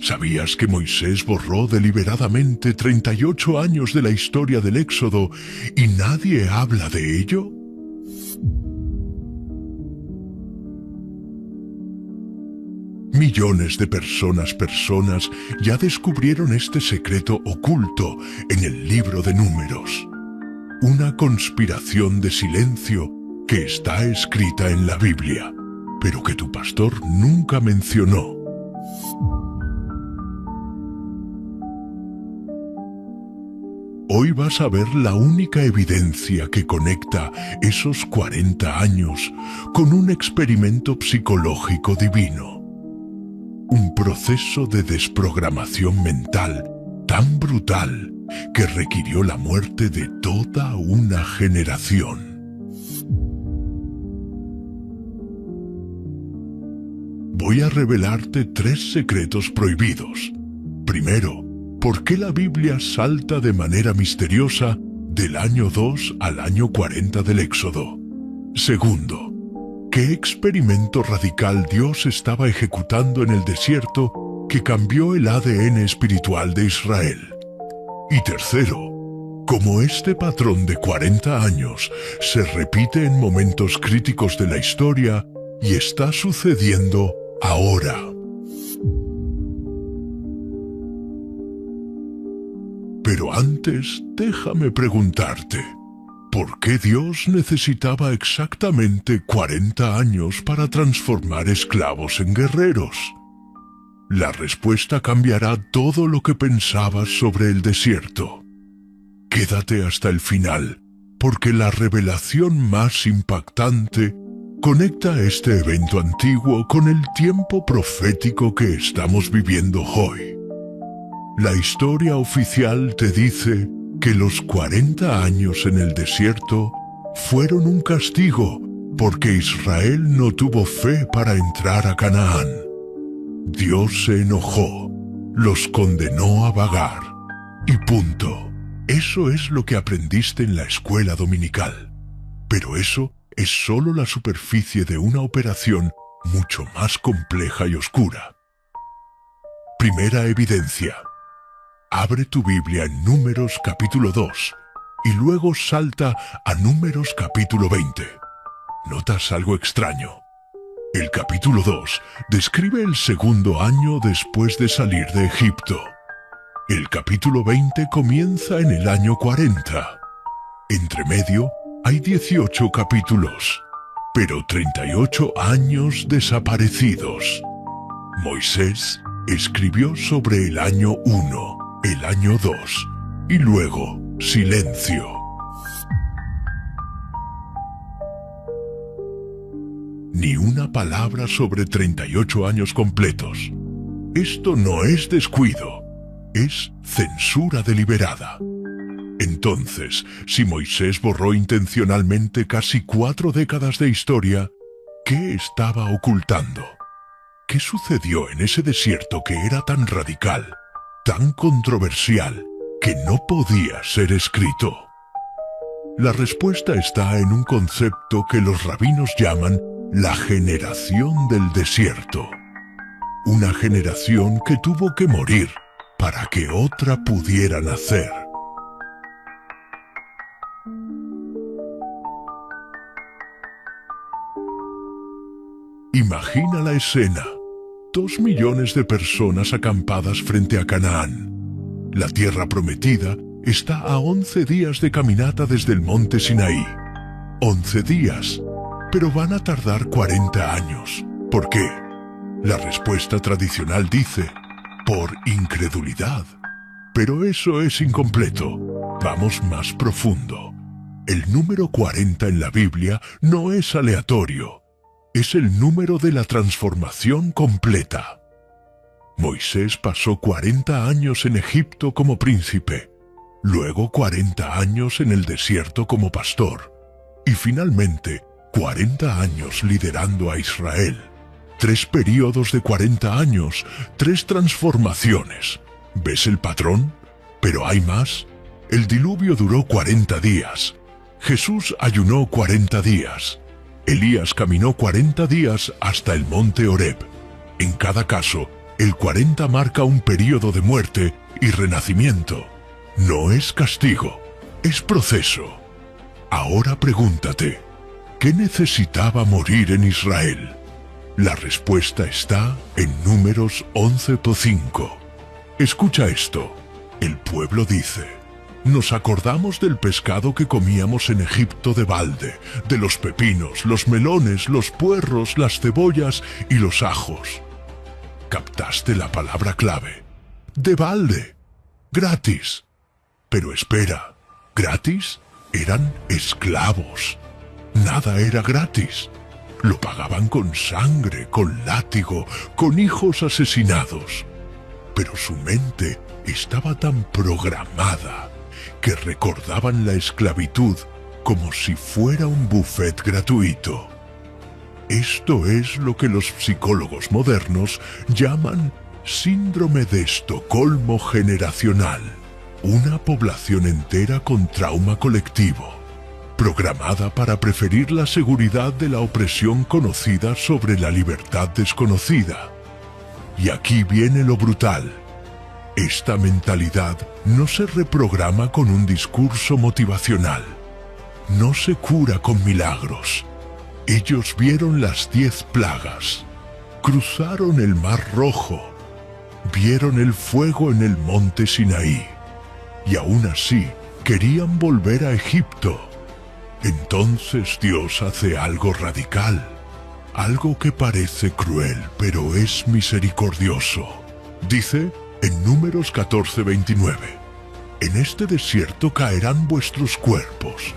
¿Sabías que Moisés borró deliberadamente 38 años de la historia del Éxodo y nadie habla de ello? Millones de personas ya descubrieron este secreto oculto en el libro de Números. Una conspiración de silencio que está escrita en la Biblia, pero que tu pastor nunca mencionó. Hoy vas a ver la única evidencia que conecta esos 40 años con un experimento psicológico divino. Un proceso de desprogramación mental tan brutal que requirió la muerte de toda una generación. Voy a revelarte 3 secretos prohibidos. Primero, ¿por qué la Biblia salta de manera misteriosa del año 2 al año 40 del Éxodo? Segundo, ¿qué experimento radical Dios estaba ejecutando en el desierto que cambió el ADN espiritual de Israel? Y tercero, ¿cómo este patrón de 40 años se repite en momentos críticos de la historia y está sucediendo ahora? Pero antes, déjame preguntarte, ¿por qué Dios necesitaba exactamente 40 años para transformar esclavos en guerreros? La respuesta cambiará todo lo que pensabas sobre el desierto. Quédate hasta el final, porque la revelación más impactante conecta este evento antiguo con el tiempo profético que estamos viviendo hoy. La historia oficial te dice que los 40 años en el desierto fueron un castigo porque Israel no tuvo fe para entrar a Canaán. Dios se enojó, los condenó a vagar y punto. Eso es lo que aprendiste en la escuela dominical. Pero eso es solo la superficie de una operación mucho más compleja y oscura. Primera evidencia. Abre tu Biblia en Números capítulo 2 y luego salta a Números capítulo 20. ¿Notas algo extraño? El capítulo 2 describe el segundo año después de salir de Egipto. El capítulo 20 comienza en el año 40. Entre medio hay 18 capítulos, pero 38 años desaparecidos. Moisés escribió sobre el año 1, el año 2 y luego silencio. Ni una palabra sobre 38 años completos. Esto no es descuido, es censura deliberada. Entonces, si Moisés borró intencionalmente casi 4 décadas de historia, ¿qué estaba ocultando? ¿Qué sucedió en ese desierto que era tan radical, tan controversial, que no podía ser escrito? La respuesta está en un concepto que los rabinos llaman la generación del desierto. Una generación que tuvo que morir para que otra pudiera nacer. Imagina la escena. 2 millones de personas acampadas frente a Canaán. La tierra prometida está a 11 días de caminata desde el monte Sinaí. 11 días, pero van a tardar 40 años. ¿Por qué? La respuesta tradicional dice, por incredulidad. Pero eso es incompleto. Vamos más profundo. El número 40 en la Biblia no es aleatorio. Es el número de la transformación completa. Moisés pasó 40 años en Egipto como príncipe, luego 40 años en el desierto como pastor, y finalmente 40 años liderando a Israel. 3 períodos de 40 años, 3 transformaciones. ¿Ves el patrón? Pero hay más. El diluvio duró 40 días. Jesús ayunó 40 días. Elías caminó 40 días hasta el monte Horeb. En cada caso, El 40 marca un período de muerte y renacimiento. No es castigo, es proceso. Ahora pregúntate, ¿qué necesitaba morir en Israel? La respuesta está en Números 11:5. Escucha esto. El pueblo dice: nos acordamos del pescado que comíamos en Egipto de balde, de los pepinos, los melones, los puerros, las cebollas y los ajos. ¿Captaste la palabra clave? De balde. Gratis. Pero espera, ¿gratis? Eran esclavos. Nada era gratis. Lo pagaban con sangre, con látigo, con hijos asesinados. Pero su mente estaba tan programada que recordaban la esclavitud como si fuera un buffet gratuito. Esto es lo que los psicólogos modernos llaman síndrome de Estocolmo generacional, una población entera con trauma colectivo, programada para preferir la seguridad de la opresión conocida sobre la libertad desconocida. Y aquí viene lo brutal. Esta mentalidad no se reprograma con un discurso motivacional. No se cura con milagros. Ellos vieron las 10 plagas, cruzaron el Mar Rojo, vieron el fuego en el monte Sinaí, y aún así querían volver a Egipto. Entonces Dios hace algo radical, algo que parece cruel, pero es misericordioso. Dice en Números 14:29, en este desierto caerán vuestros cuerpos,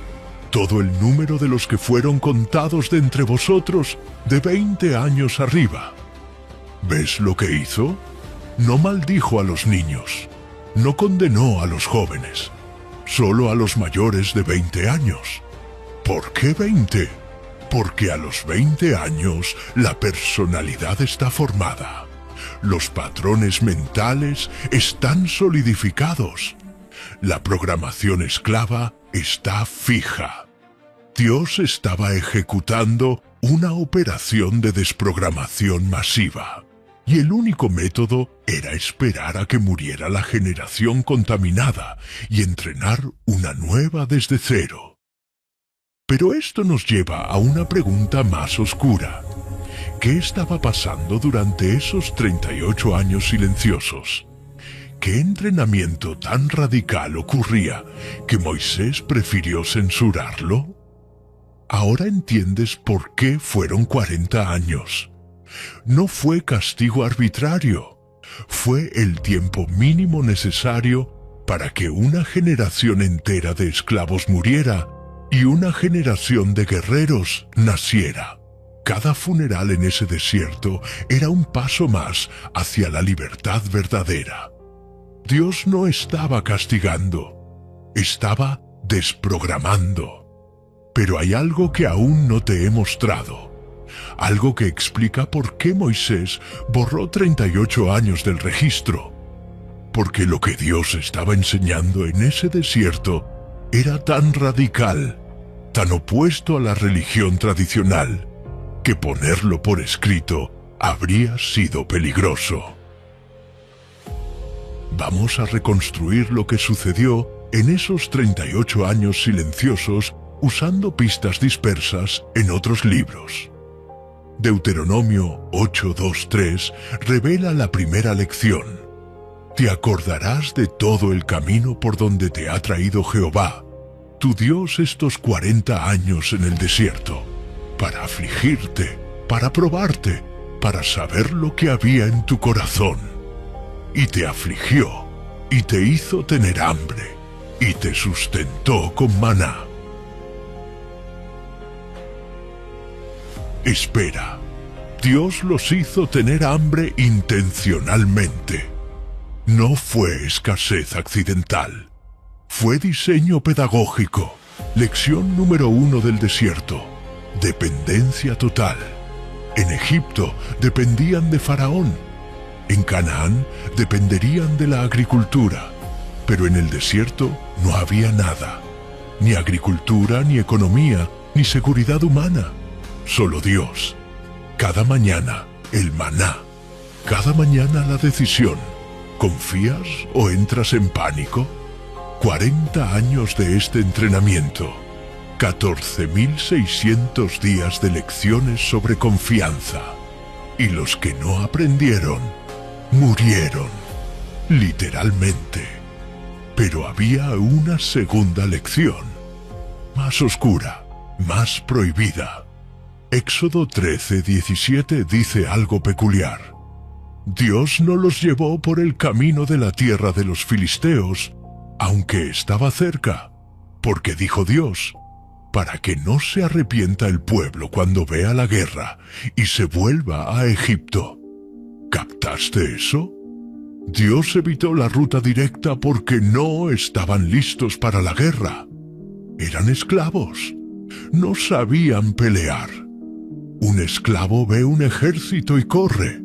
todo el número de los que fueron contados de entre vosotros, de 20 años arriba. ¿Ves lo que hizo? No maldijo a los niños, no condenó a los jóvenes, solo a los mayores de 20 años. ¿Por qué 20? Porque a los 20 años la personalidad está formada. Los patrones mentales están solidificados. La programación esclava está fija. Dios estaba ejecutando una operación de desprogramación masiva. Y el único método era esperar a que muriera la generación contaminada y entrenar una nueva desde cero. Pero esto nos lleva a una pregunta más oscura. ¿Qué estaba pasando durante esos 38 años silenciosos? ¿Qué entrenamiento tan radical ocurría que Moisés prefirió censurarlo? Ahora entiendes por qué fueron 40 años. No fue castigo arbitrario, fue el tiempo mínimo necesario para que una generación entera de esclavos muriera y una generación de guerreros naciera. Cada funeral en ese desierto era un paso más hacia la libertad verdadera. Dios no estaba castigando, estaba desprogramando. Pero hay algo que aún no te he mostrado, algo que explica por qué Moisés borró 38 años del registro. Porque lo que Dios estaba enseñando en ese desierto era tan radical, tan opuesto a la religión tradicional, que ponerlo por escrito habría sido peligroso. Vamos a reconstruir lo que sucedió en esos 38 años silenciosos usando pistas dispersas en otros libros. Deuteronomio 8:2-3 revela la primera lección. Te acordarás de todo el camino por donde te ha traído Jehová, tu Dios, estos 40 años en el desierto, para afligirte, para probarte, para saber lo que había en tu corazón. Y te afligió, y te hizo tener hambre, y te sustentó con maná. Espera, Dios los hizo tener hambre intencionalmente. No fue escasez accidental. Fue diseño pedagógico. Lección número 1 del desierto. Dependencia total. En Egipto dependían de Faraón. En Canaán dependerían de la agricultura. Pero en el desierto no había nada. Ni agricultura, ni economía, ni seguridad humana. Solo Dios. Cada mañana, el maná. Cada mañana la decisión: ¿confías o entras en pánico? 40 años de este entrenamiento, 14.600 días de lecciones sobre confianza. Y los que no aprendieron, murieron, literalmente. Pero había una segunda lección, más oscura, más prohibida. Éxodo 13:17 dice algo peculiar. Dios no los llevó por el camino de la tierra de los filisteos, aunque estaba cerca, porque dijo Dios, para que no se arrepienta el pueblo cuando vea la guerra y se vuelva a Egipto. ¿Captaste eso? Dios evitó la ruta directa porque no estaban listos para la guerra. Eran esclavos. No sabían pelear. Un esclavo ve un ejército y corre.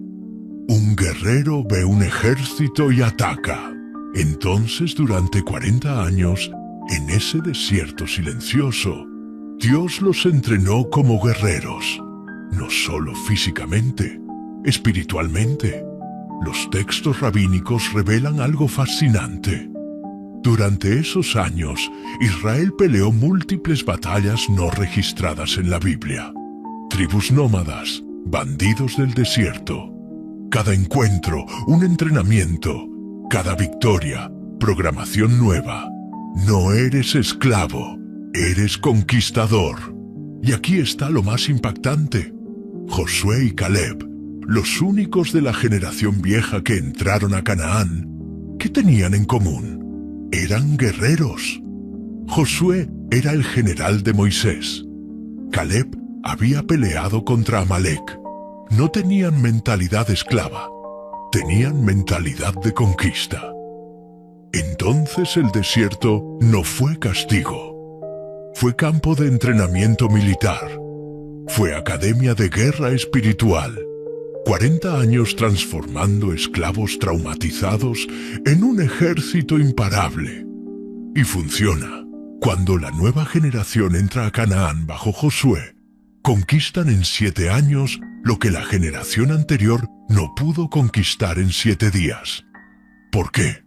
Un guerrero ve un ejército y ataca. Entonces, durante 40 años, en ese desierto silencioso, Dios los entrenó como guerreros, no solo físicamente, espiritualmente. Los textos rabínicos revelan algo fascinante. Durante esos años, Israel peleó múltiples batallas no registradas en la Biblia. Tribus nómadas, bandidos del desierto. Cada encuentro, un entrenamiento. Cada victoria, programación nueva. No eres esclavo, eres conquistador. Y aquí está lo más impactante. Josué y Caleb, los únicos de la generación vieja que entraron a Canaán, ¿qué tenían en común? Eran guerreros. Josué era el general de Moisés. Caleb había peleado contra Amalek. No tenían mentalidad esclava, tenían mentalidad de conquista. Entonces el desierto no fue castigo. Fue campo de entrenamiento militar. Fue academia de guerra espiritual. 40 años transformando esclavos traumatizados en un ejército imparable. Y funciona. Cuando la nueva generación entra a Canaán bajo Josué, conquistan en 7 años lo que la generación anterior no pudo conquistar en 7 días. ¿Por qué?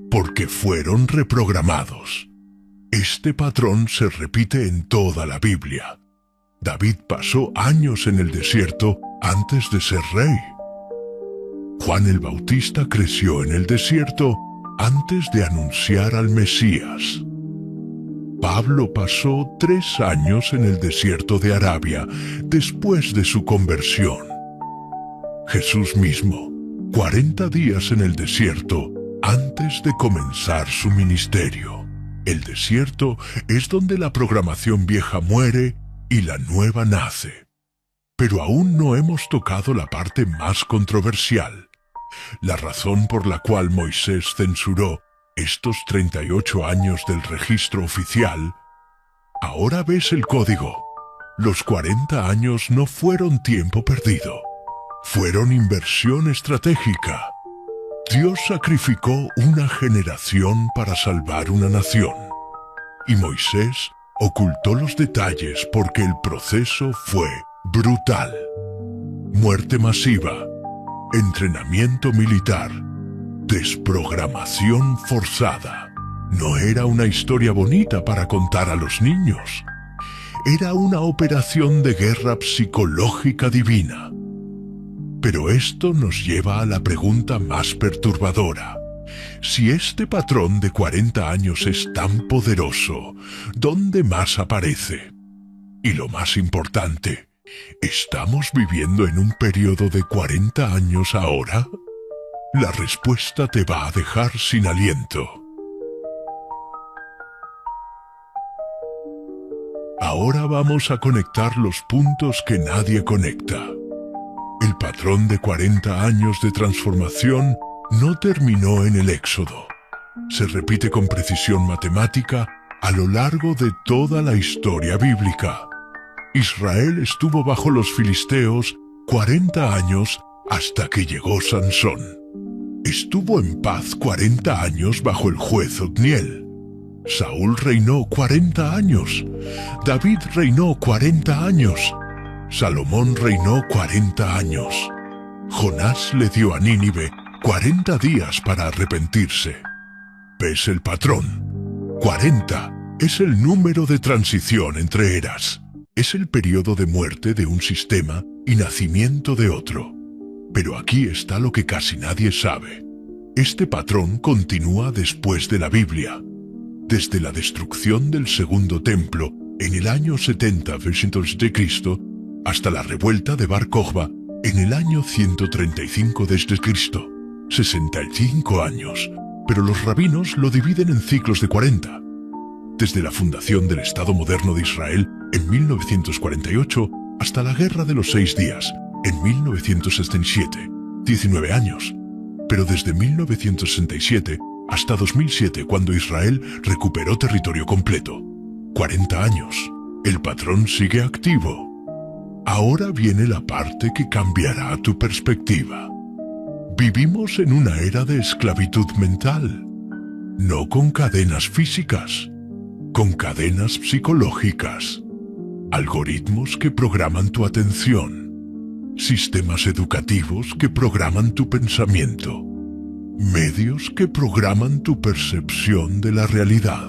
Porque fueron reprogramados. Este patrón se repite en toda la Biblia. David pasó años en el desierto antes de ser rey. Juan el Bautista creció en el desierto antes de anunciar al Mesías. Pablo pasó 3 años en el desierto de Arabia después de su conversión. Jesús mismo, 40 días en el desierto antes de comenzar su ministerio. El desierto es donde la programación vieja muere y la nueva nace. Pero aún no hemos tocado la parte más controversial, la razón por la cual Moisés censuró estos 38 años del registro oficial. Ahora ves el código. Los 40 años no fueron tiempo perdido, fueron inversión estratégica. Dios sacrificó una generación para salvar una nación, y Moisés ocultó los detalles porque el proceso fue brutal. Muerte masiva, entrenamiento militar, desprogramación forzada. No era una historia bonita para contar a los niños. Era una operación de guerra psicológica divina. Pero esto nos lleva a la pregunta más perturbadora. Si este patrón de 40 años es tan poderoso, ¿dónde más aparece? Y lo más importante, ¿estamos viviendo en un periodo de 40 años ahora? La respuesta te va a dejar sin aliento. Ahora vamos a conectar los puntos que nadie conecta. El patrón de 40 años de transformación no terminó en el Éxodo. Se repite con precisión matemática a lo largo de toda la historia bíblica. Israel estuvo bajo los filisteos 40 años hasta que llegó Sansón. Estuvo en paz 40 años bajo el juez Otniel. Saúl reinó 40 años. David reinó 40 años. Salomón reinó 40 años. Jonás le dio a Nínive 40 días para arrepentirse. ¿Ves el patrón? 40 es el número de transición entre eras. Es el periodo de muerte de un sistema y nacimiento de otro. Pero aquí está lo que casi nadie sabe. Este patrón continúa después de la Biblia. Desde la destrucción del Segundo Templo en el año 70 d.C. hasta la revuelta de Bar Kokhba en el año 135 d.C. 65 años, pero los rabinos lo dividen en ciclos de 40. Desde la fundación del Estado moderno de Israel en 1948 hasta la Guerra de los 6 Días en 1967, 19 años. Pero desde 1967 hasta 2007, cuando Israel recuperó territorio completo, 40 años. El patrón sigue activo. Ahora viene la parte que cambiará tu perspectiva. Vivimos en una era de esclavitud mental, no con cadenas físicas, con cadenas psicológicas, algoritmos que programan tu atención, sistemas educativos que programan tu pensamiento, medios que programan tu percepción de la realidad.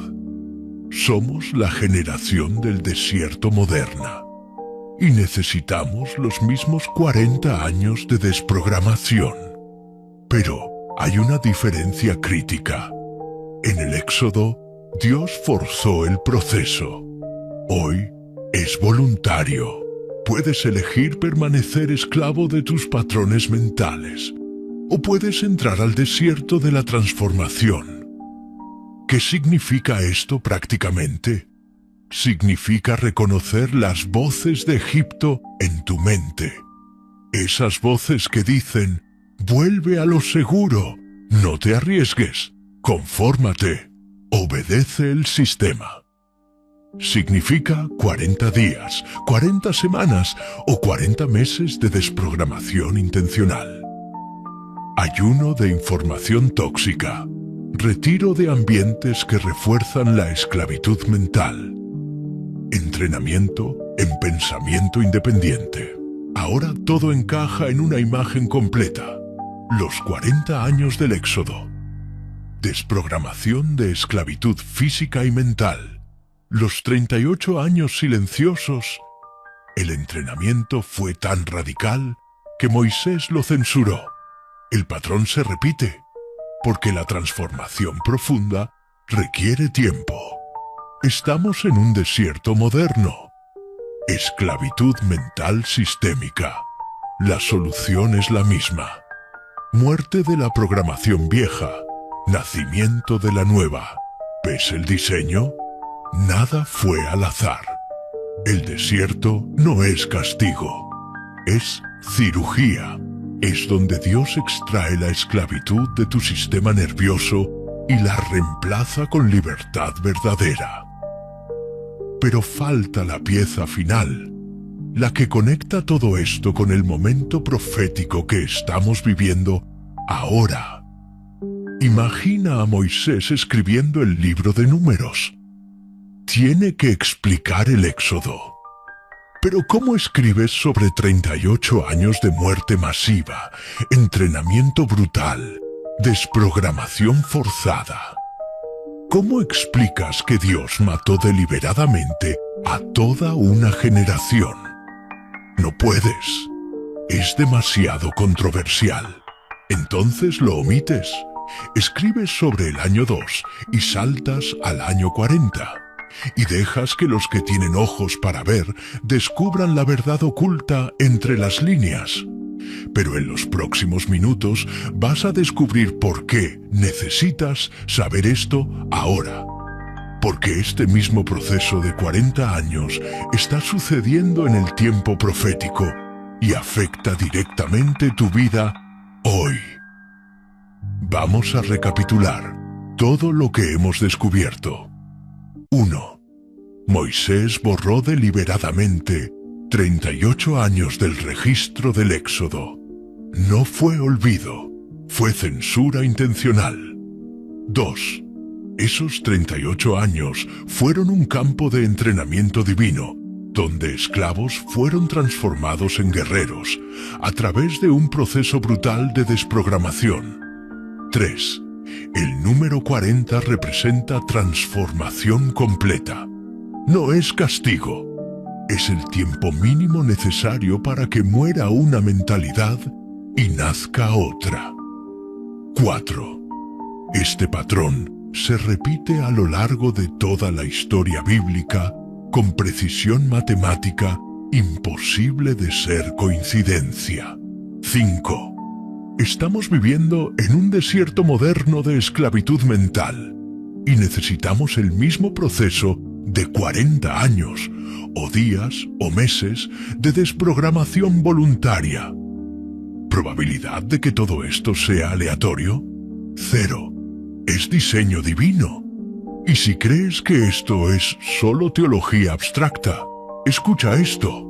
Somos la generación del desierto moderna y necesitamos los mismos 40 años de desprogramación. Pero hay una diferencia crítica. En el Éxodo, Dios forzó el proceso. Hoy es voluntario. Puedes elegir permanecer esclavo de tus patrones mentales, o puedes entrar al desierto de la transformación. ¿Qué significa esto prácticamente? Significa reconocer las voces de Egipto en tu mente. Esas voces que dicen: vuelve a lo seguro, no te arriesgues, confórmate, obedece el sistema. Significa 40 días, 40 semanas o 40 meses de desprogramación intencional. Ayuno de información tóxica. Retiro de ambientes que refuerzan la esclavitud mental. Entrenamiento en pensamiento independiente. Ahora todo encaja en una imagen completa. Los 40 años del Éxodo. Desprogramación de esclavitud física y mental. Los 38 años silenciosos. El entrenamiento fue tan radical que Moisés lo censuró. El patrón se repite, porque la transformación profunda requiere tiempo. Estamos en un desierto moderno. Esclavitud mental sistémica. La solución es la misma. Muerte de la programación vieja, nacimiento de la nueva. ¿Ves el diseño? Nada fue al azar. El desierto no es castigo, es cirugía. Es donde Dios extrae la esclavitud de tu sistema nervioso y la reemplaza con libertad verdadera. Pero falta la pieza final, la que conecta todo esto con el momento profético que estamos viviendo ahora. Imagina a Moisés escribiendo el libro de Números. Tiene que explicar el Éxodo. Pero ¿cómo escribes sobre 38 años de muerte masiva, entrenamiento brutal, desprogramación forzada? ¿Cómo explicas que Dios mató deliberadamente a toda una generación? No puedes. Es demasiado controversial. Entonces lo omites. Escribes sobre el año 2 y saltas al año 40. Y dejas que los que tienen ojos para ver descubran la verdad oculta entre las líneas. Pero en los próximos minutos vas a descubrir por qué necesitas saber esto ahora. Porque este mismo proceso de 40 años está sucediendo en el tiempo profético y afecta directamente tu vida hoy. Vamos a recapitular todo lo que hemos descubierto. 1. Moisés borró deliberadamente 38 años del registro del Éxodo. No fue olvido, fue censura intencional. 2. Esos 38 años fueron un campo de entrenamiento divino, montón de esclavos fueron transformados en guerreros a través de un proceso brutal de desprogramación. 3. El número 40 representa transformación completa. No es castigo. Es el tiempo mínimo necesario para que muera una mentalidad y nazca otra. 4. Este patrón se repite a lo largo de toda la historia bíblica con precisión matemática imposible de ser coincidencia. 5. Estamos viviendo en un desierto moderno de esclavitud mental y necesitamos el mismo proceso de 40 años, o días o meses de desprogramación voluntaria. ¿Probabilidad de que todo esto sea aleatorio? 0. Es diseño divino. Y si crees que esto es solo teología abstracta, escucha esto.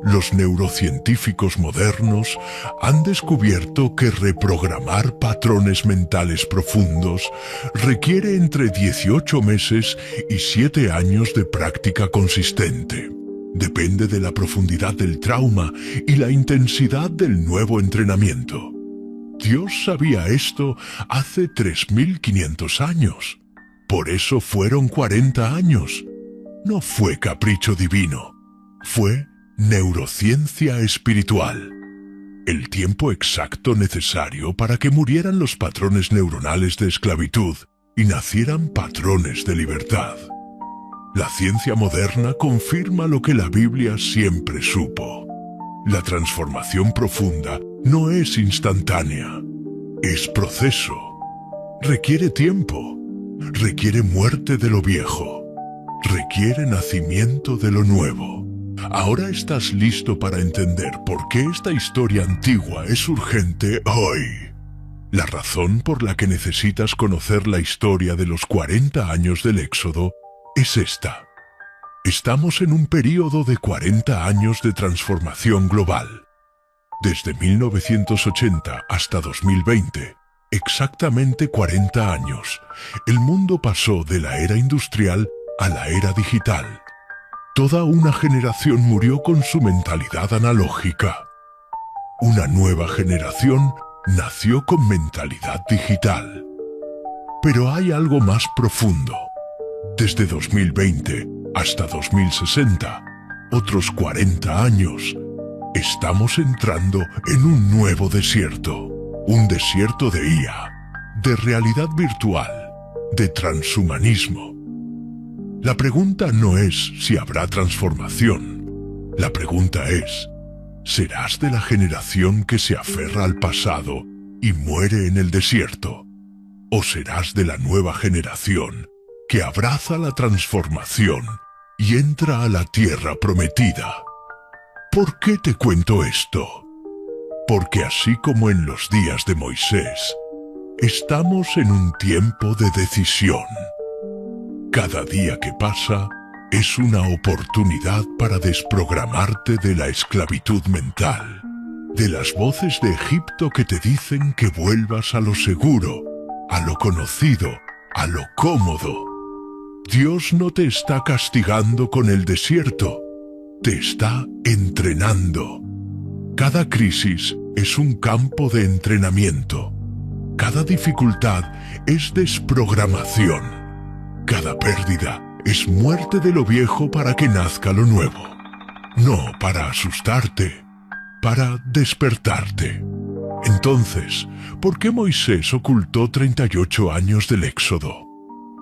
Los neurocientíficos modernos han descubierto que reprogramar patrones mentales profundos requiere entre 18 meses y 7 años de práctica consistente. Depende de la profundidad del trauma y la intensidad del nuevo entrenamiento. Dios sabía esto hace 3.500 años. Por eso fueron 40 años. No fue capricho divino. Fue neurociencia espiritual. El tiempo exacto necesario para que murieran los patrones neuronales de esclavitud y nacieran patrones de libertad. La ciencia moderna confirma lo que la Biblia siempre supo. La transformación profunda no es instantánea. Es proceso. Requiere tiempo. Requiere muerte de lo viejo. Requiere nacimiento de lo nuevo. Ahora estás listo para entender por qué esta historia antigua es urgente hoy. La razón por la que necesitas conocer la historia de los 40 años del Éxodo es esta. Estamos en un período de 40 años de transformación global. Desde 1980 hasta 2020, exactamente 40 años, el mundo pasó de la era industrial a la era digital. Toda una generación murió con su mentalidad analógica. Una nueva generación nació con mentalidad digital. Pero hay algo más profundo. Desde 2020 hasta 2060, otros 40 años, estamos entrando en un nuevo desierto. Un desierto de IA, de realidad virtual, de transhumanismo. La pregunta no es si habrá transformación. La pregunta es, ¿serás de la generación que se aferra al pasado y muere en el desierto? ¿O serás de la nueva generación que abraza la transformación y entra a la tierra prometida? ¿Por qué te cuento esto? Porque así como en los días de Moisés, estamos en un tiempo de decisión. Cada día que pasa es una oportunidad para desprogramarte de la esclavitud mental, de las voces de Egipto que te dicen que vuelvas a lo seguro, a lo conocido, a lo cómodo. Dios no te está castigando con el desierto, te está entrenando. Cada crisis es un campo de entrenamiento. Cada dificultad es desprogramación. Cada pérdida es muerte de lo viejo para que nazca lo nuevo. No para asustarte, para despertarte. Entonces, ¿por qué Moisés ocultó 38 años del Éxodo?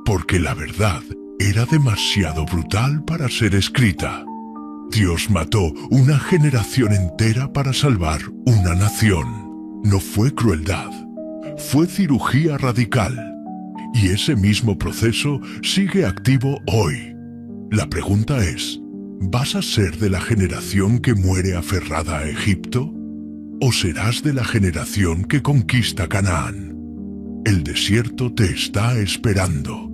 Porque la verdad era demasiado brutal para ser escrita. Dios mató una generación entera para salvar una nación. No fue crueldad, fue cirugía radical. Y ese mismo proceso sigue activo hoy. La pregunta es, ¿vas a ser de la generación que muere aferrada a Egipto? ¿O serás de la generación que conquista Canaán? El desierto te está esperando.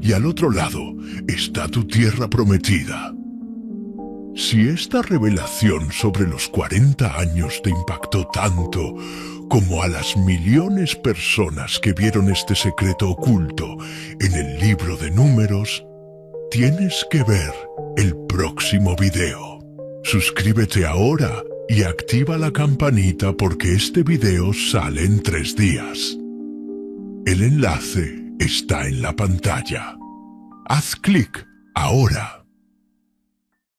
Y al otro lado está tu tierra prometida. Si esta revelación sobre los 40 años te impactó tanto como a las millones de personas que vieron este secreto oculto en el libro de Números, tienes que ver el próximo video. Suscríbete ahora y activa la campanita porque este video sale en 3 días. El enlace está en la pantalla. Haz clic ahora.